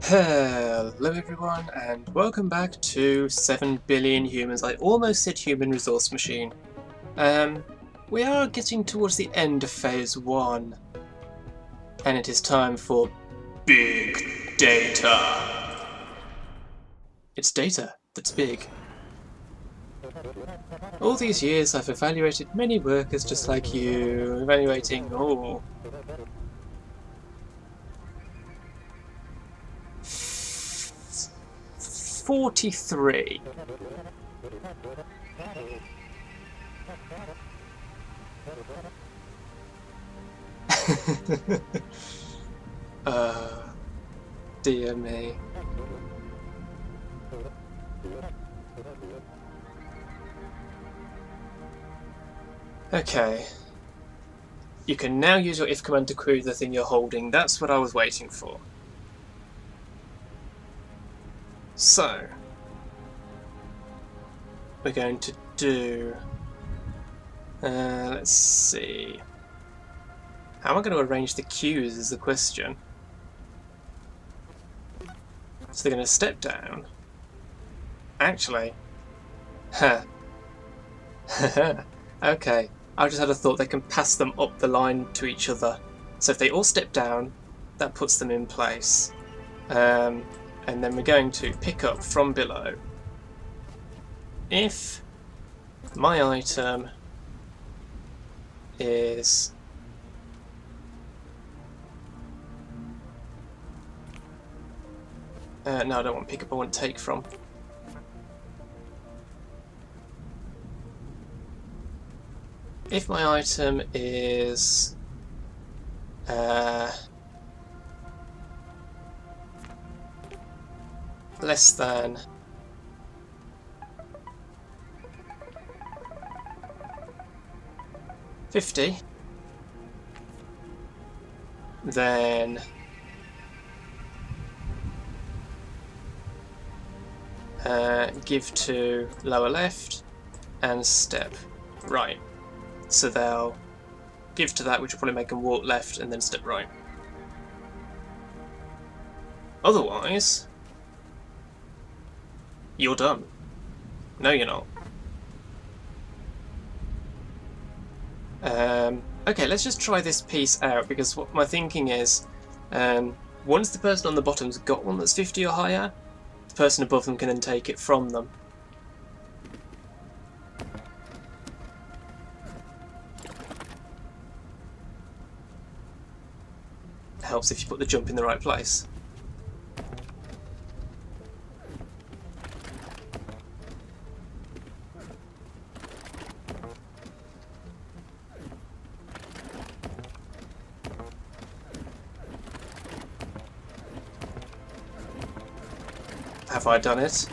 Hello everyone and welcome back to 7 billion humans. I almost said human resource machine. We are getting towards the end of phase 1 and it is time for big data. It's data that's big. All these years I've evaluated many workers just like you, evaluating 43. Dear me. Okay. You can now use your if command to query the thing you're holding. That's what I was waiting for. So, we're going to do... let's see... How am I going to arrange the queues is the question. So they're going to step down. Actually... Huh. Okay. I just had a thought they can pass them up the line to each other. So if they all step down, that puts them in place. And then we're going to pick up from below. If my item is no, I don't want pick up, I want take from. If my item is less than $50, then give to lower left and step right. So they'll give to that, which will probably make them walk left and then step right. Otherwise, you're done. No, you're not. Okay, let's just try this piece out, because what my thinking is, once the person on the bottom's got one that's 50 or higher, the person above them can then take it from them. Helps if you put the jump in the right place. Have I done it?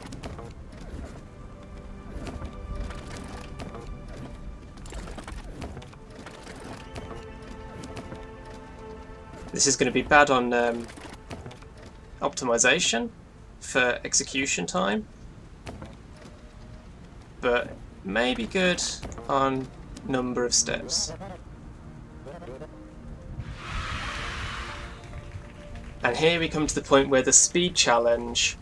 This is going to be bad on optimization for execution time, but maybe good on number of steps. And here we come to the point where the speed challenge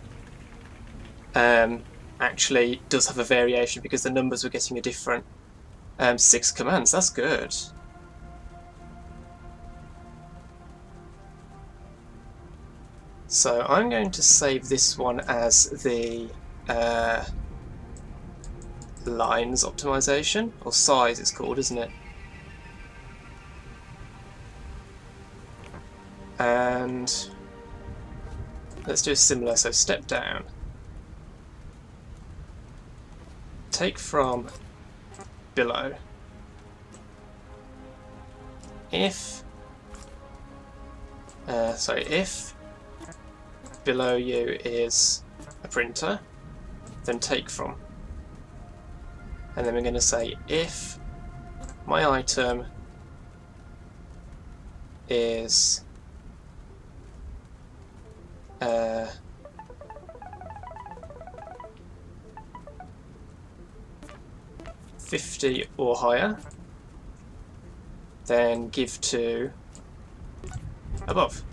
actually does have a variation, because the numbers we're getting are different. 6 commands, that's good. So I'm going to save this one as the lines optimization, or size it's called, isn't it? And let's do a similar, so step down. Take from below. If if below you is a printer, then take from. And then we're going to say if my item is 50 or higher, then give to above.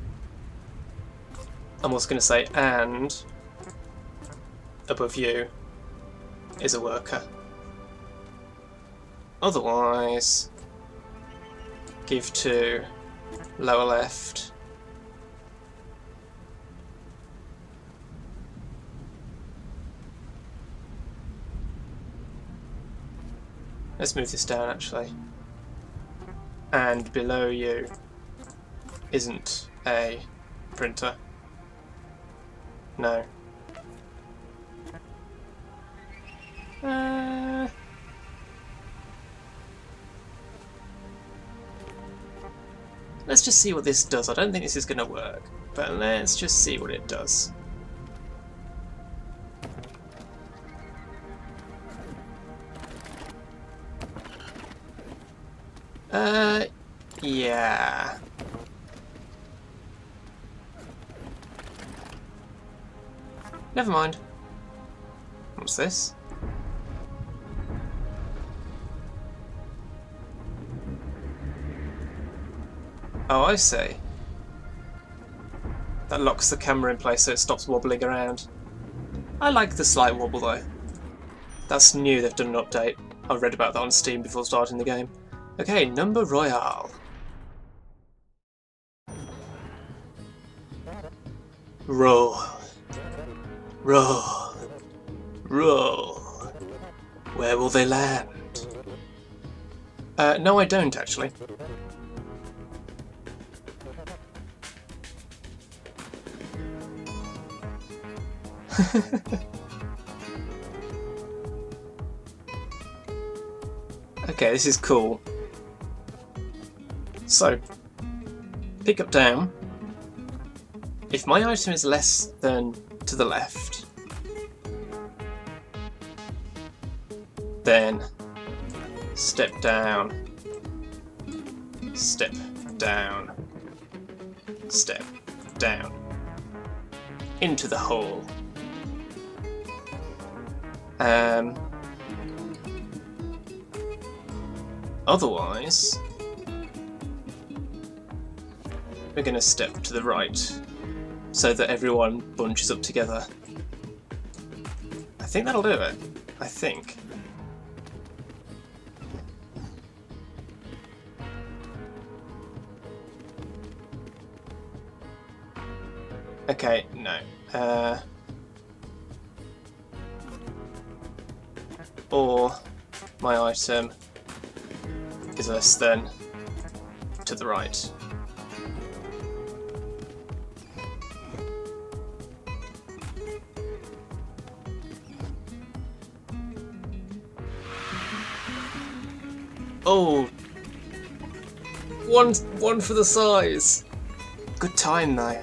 I'm also going to say and above you is a worker. Otherwise, give to lower left. Let's move this down actually. And below you isn't a printer. No. Let's just see what this does. I don't think this is going to work, but let's just see what it does. Yeah. Never mind. What's this? Oh, I see. That locks the camera in place so it stops wobbling around. I like the slight wobble though. That's new, they've done an update. I read about that on Steam before starting the game. Okay, number royale. Roll. Roll. Roll. Where will they land? No, I don't actually. Okay, this is cool. So, pick up down. If my item is less than to the left, then step down, step down, step down, into the hole. Otherwise, we're going to step to the right so that everyone bunches up together. I think that'll do it. I think. Okay, no. Or my item is less than to the right. Oh, one for the size. Good time though.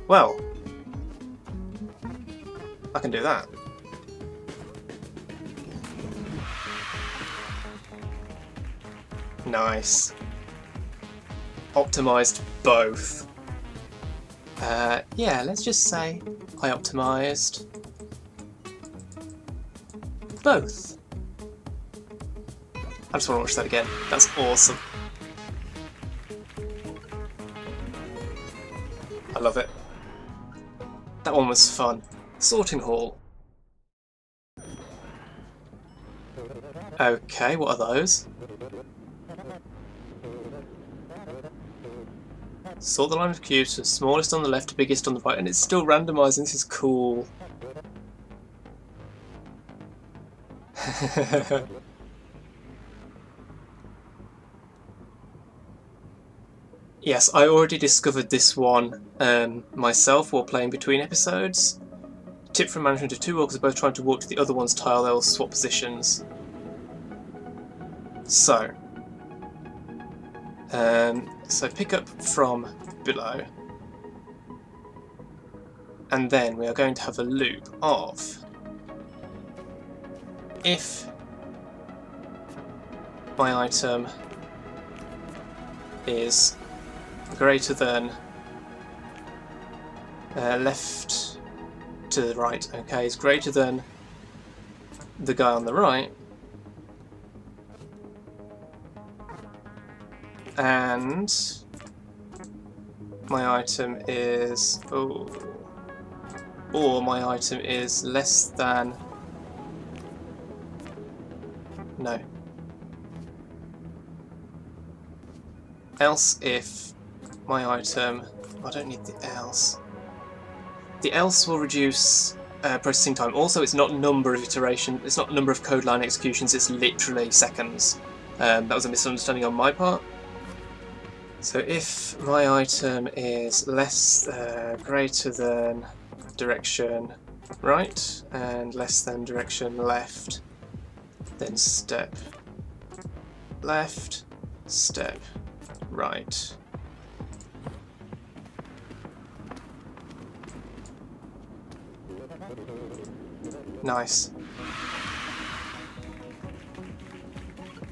Well, I can do that. Nice. Optimised both. Yeah, let's just say I optimised both. I just want to watch that again. That's awesome. I love it. That one was fun. Sorting hall. Okay, what are those? Sort the line of cubes from smallest on the left to biggest on the right, and it's still randomising. This is cool. Yes, I already discovered this one myself while playing between episodes. Tip from management: if two walkers are both trying to walk to the other one's tile, they'll swap positions. So pick up from below, and then we are going to have a loop of if my item is greater than left to the right, okay, is greater than the guy on the right, and my item is or my item is less than no. Else if my item, I don't need the else. The else will reduce processing time. Also, it's not number of iteration. It's not number of code line executions. It's literally seconds. That was a misunderstanding on my part. So if my item is greater than direction right and less than direction left, then step left, step right. Nice.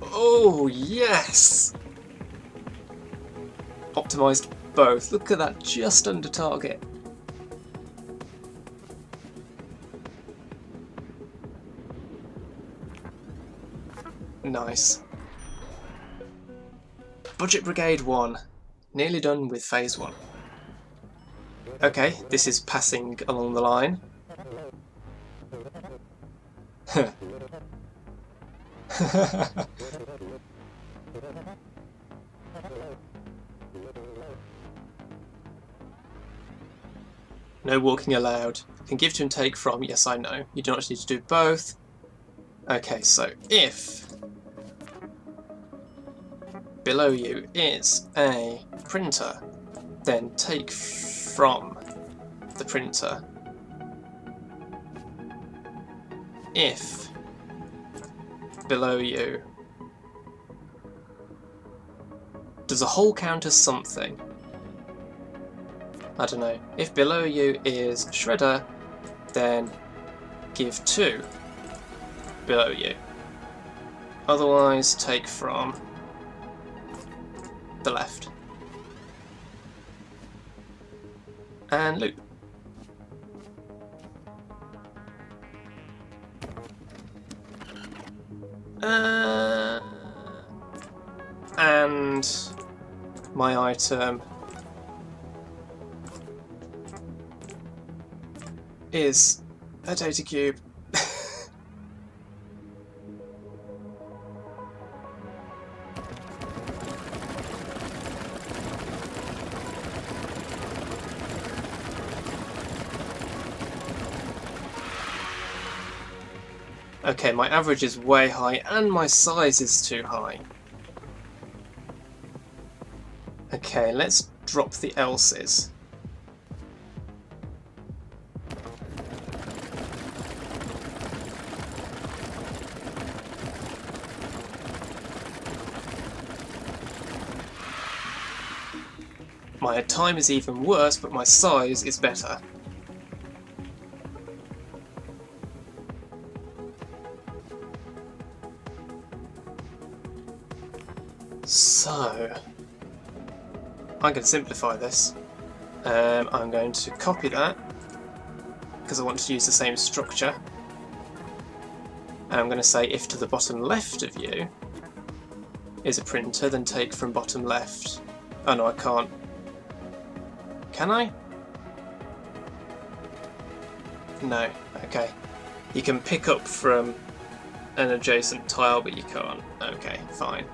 Oh, yes! Optimised both. Look at that, just under target. Nice. Budget Brigade 1. Nearly done with Phase 1. Okay, this is passing along the line. No walking allowed. Can give to and take from. Yes, I know. You do not need to do both. Okay, so if below you is a printer, then take from the printer. If below you does a hole count as something? I don't know. If below you is shredder, then give to below you. Otherwise, take from the left. And loop. And my item is a data cube. Okay, my average is way high and my size is too high. Okay, let's drop the else's. My time is even worse, but my size is better. So, I'm going to simplify this. I'm going to copy that, because I want to use the same structure. And I'm going to say if to the bottom left of you is a printer, then take from bottom left. Oh no, I can't. Can I? No, okay. You can pick up from an adjacent tile, but you can't. Okay, fine.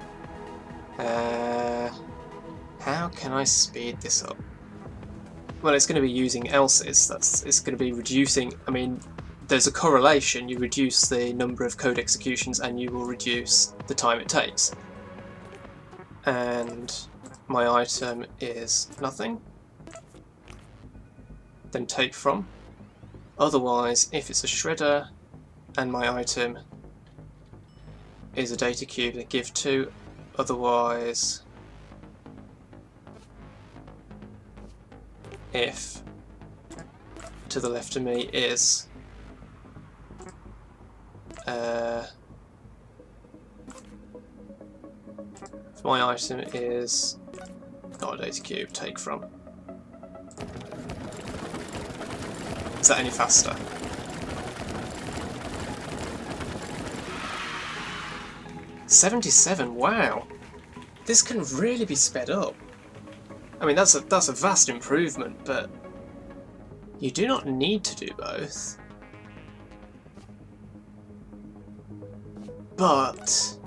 How can I speed this up? Well, it's going to be using else's. It's going to be reducing. I mean, there's a correlation. You reduce the number of code executions, and you will reduce the time it takes. And my item is nothing. Then take from. Otherwise, if it's a shredder, and my item is a data cube, then give to. Otherwise, if to the left of me is if my item is not a data cube, take from. Is that any faster? $77, wow! This can really be sped up. I mean, that's a vast improvement, but you do not need to do both. But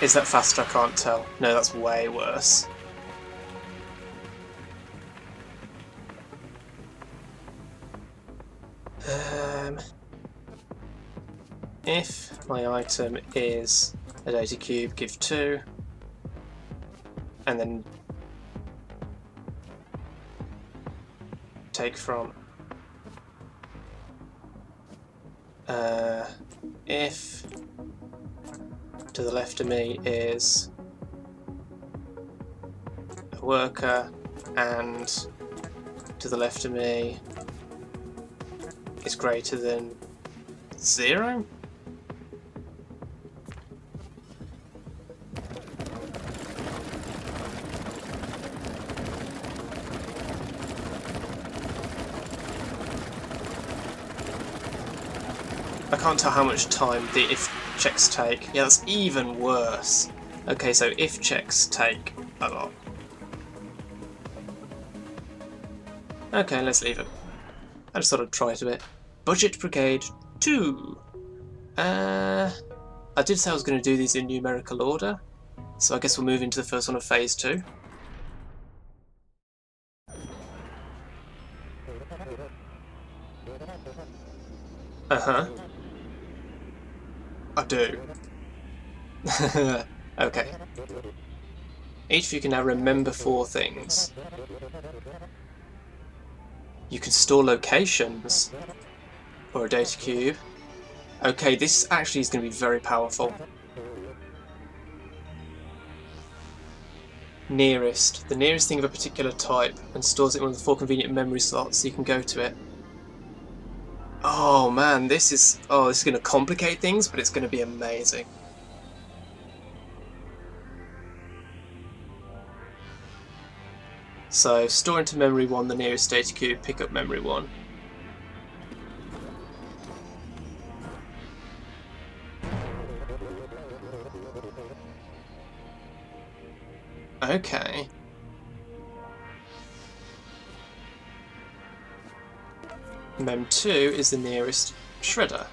is that faster? I can't tell. No, that's way worse. If my item is a data cube, give 2, and then take from. If to the left of me is a worker, and to the left of me is greater than 0? I can't tell how much time the if checks take. Yeah, that's even worse. Okay, so if checks take a lot. Okay, let's leave it. I just thought I'd try it a bit. Budget Brigade 2. I did say I was going to do these in numerical order, so I guess we'll move into the first one of Phase 2. Uh-huh. I do. Okay. Each of you can now remember 4 things. You can store locations or a data cube. Okay, this actually is going to be very powerful. Nearest. The nearest thing of a particular type, and stores it in one of the 4 convenient memory slots so you can go to it. Oh man, this is going to complicate things, but it's going to be amazing. So, store into memory 1 the nearest data cube, pick up memory 1. Okay. Mem 2 is the nearest shredder.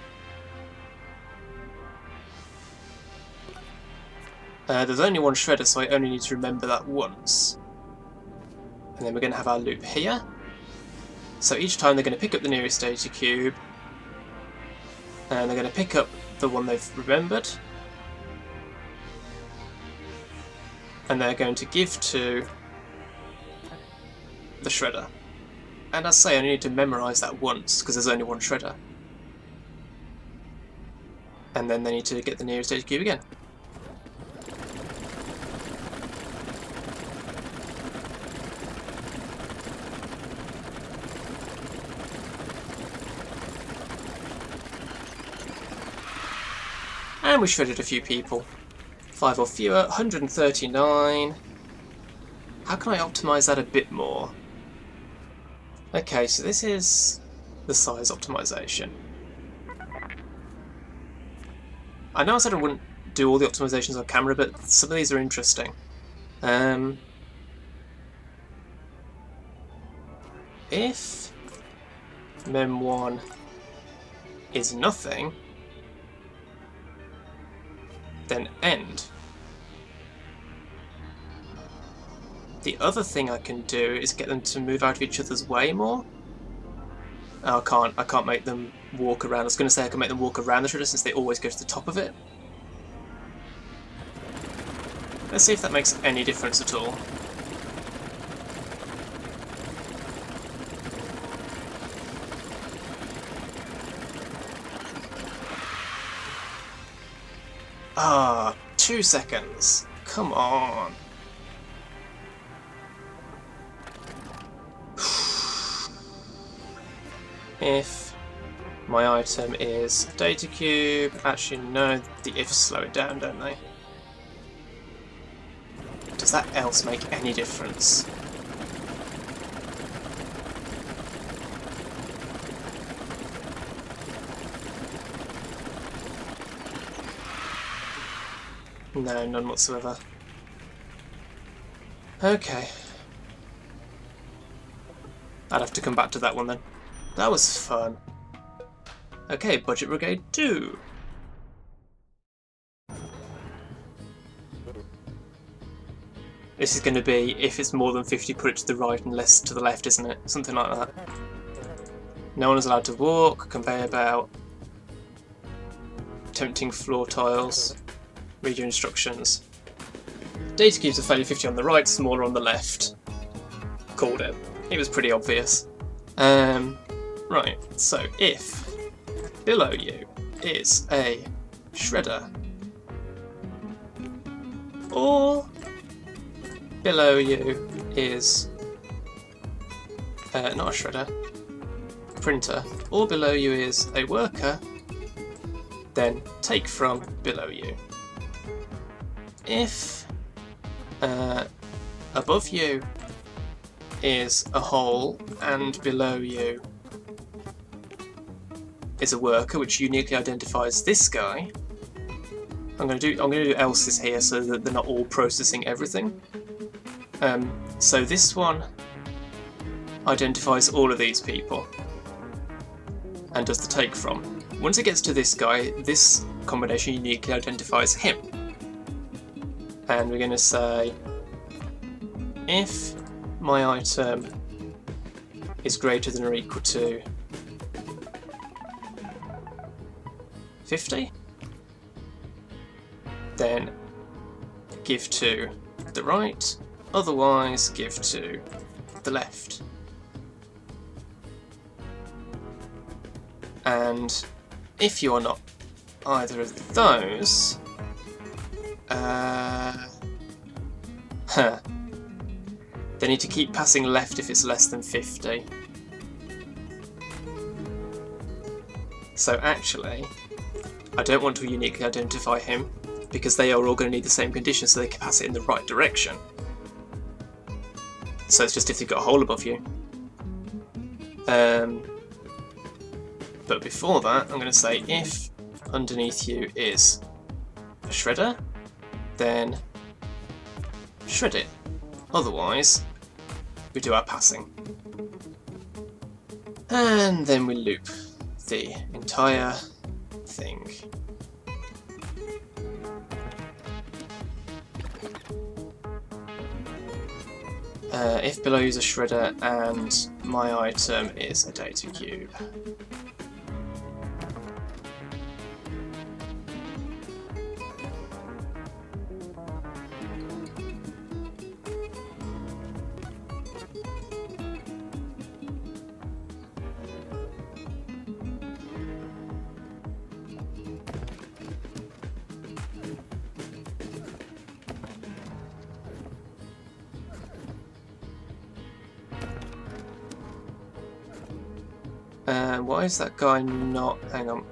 There's only one shredder, so I only need to remember that once. And then we're going to have our loop here. So each time they're going to pick up the nearest data cube, and they're going to pick up the one they've remembered, and they're going to give to the shredder. And as I say, I only need to memorise that once, because there's only one shredder. And then they need to get the nearest data cube again. And we shredded a few people. 5 or fewer, 139. How can I optimise that a bit more? Okay, so this is the size optimization. I know I said I wouldn't do all the optimizations on camera, but some of these are interesting. If mem1 is nothing, then end. The other thing I can do is get them to move out of each other's way more. Oh, I can't make them walk around. I was going to say I can make them walk around the shredder since they always go to the top of it. Let's see if that makes any difference at all. Ah, 2 seconds. Come on. If My item is data cube. Actually, no, the ifs slow it down, don't they? Does that else make any difference? No, none whatsoever. Okay. I'd have to come back to that one then. That was fun. Okay, Budget Brigade 2. This is going to be, if it's more than 50, put it to the right and less to the left, isn't it? Something like that. No one is allowed to walk, conveyor belt, tempting floor tiles, read your instructions. Data cubes are fairly 50 on the right, smaller on the left. Called it. It was pretty obvious. Right, so if below you is a shredder, or below you is not a shredder, printer, or below you is a worker, then take from below you. If above you is a hole and below you is a worker which uniquely identifies this guy, I'm going to do else's here so that they're not all processing everything. So this one identifies all of these people and does the take from. Once it gets to this guy, this combination uniquely identifies him. And we're going to say, if my item is greater than or equal to 50, then give to the right, otherwise give to the left. And if you're not either of those, they need to keep passing left if it's less than 50. So actually, I don't want to uniquely identify him because they are all going to need the same conditions so they can pass it in the right direction. So it's just if they've got a hole above you. But before that, I'm going to say if underneath you is a shredder, then shred it. Otherwise, we do our passing. And then we loop the entire thing. If below is a shredder and my item is a data cube. Why is that guy not... Hang on.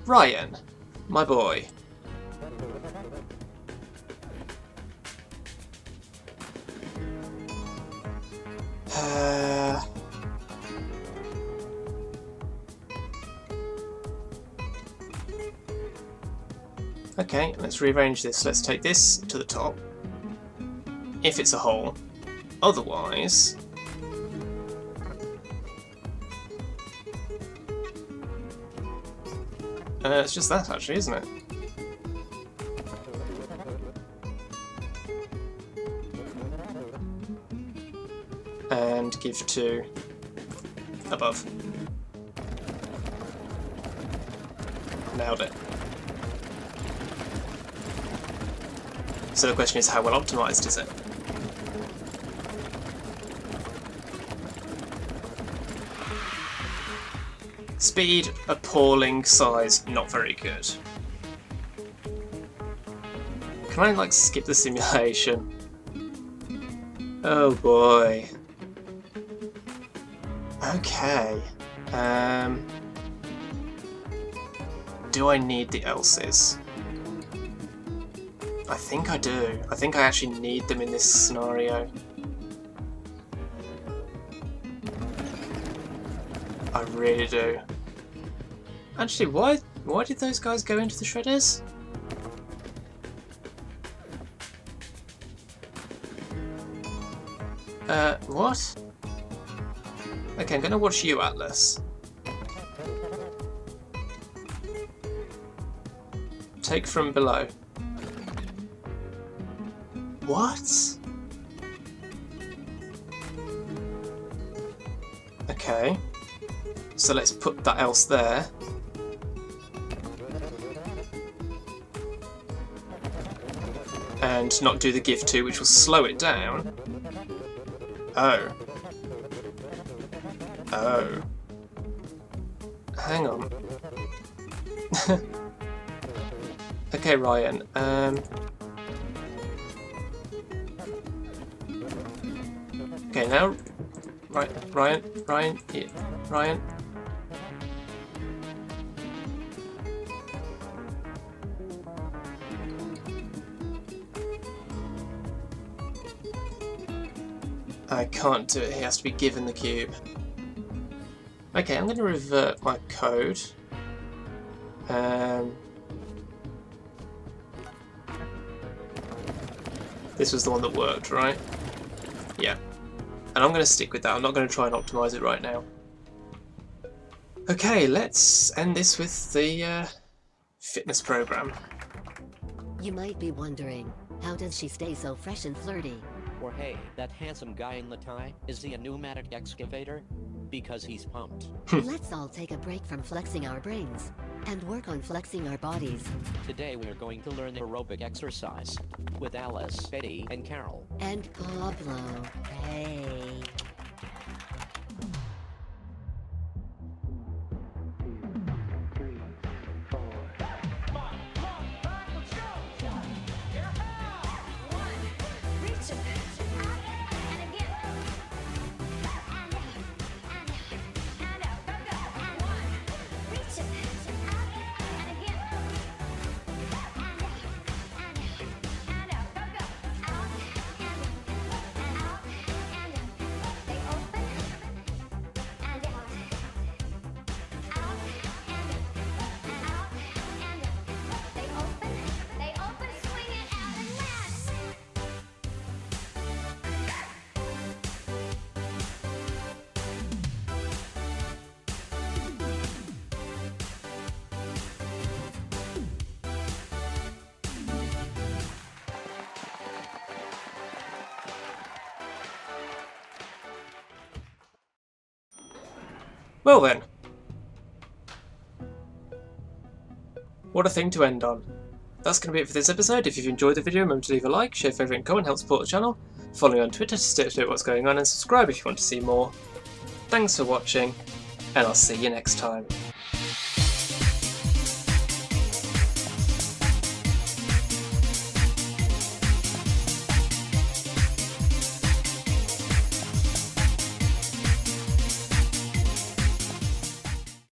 Ryan, my boy. Okay, let's rearrange this. Let's take this to the top, if it's a hole. Otherwise... it's just that, actually, isn't it? And give to above. Nailed it. So the question is, how well optimised is it? Speed, appalling. Size, not very good. Can I, like, skip the simulation? Oh boy. Okay. do I need the else's? I think I do. I think I actually need them in this scenario. I really do. Actually, why did those guys go into the shredders? What? Okay, I'm gonna watch you, Atlas. Take from below. What? Okay. So let's put that else there. And not do the give to, which will slow it down. Oh. Oh. Hang on. Okay, Ryan. Okay, now, Ryan, yeah, Ryan. I can't do it. He has to be given the cube. Okay, I'm going to revert my code. This was the one that worked, right? Yeah. And I'm going to stick with that. I'm not going to try and optimize it right now. Okay, let's end this with the fitness program. You might be wondering, how does she stay so fresh and flirty? Or hey, that handsome guy in the tie, is he a pneumatic excavator? Because he's pumped. Let's all take a break from flexing our brains and work on flexing our bodies. Today we're going to learn aerobic exercise with Alice, Betty, and Carol. And Pablo. Hey. Well then. What a thing to end on. That's going to be it for this episode. If you've enjoyed the video, remember to leave a like, share, favourite and comment, help support the channel. Follow me on Twitter to stay up to date what's going on, and subscribe if you want to see more. Thanks for watching, and I'll see you next time.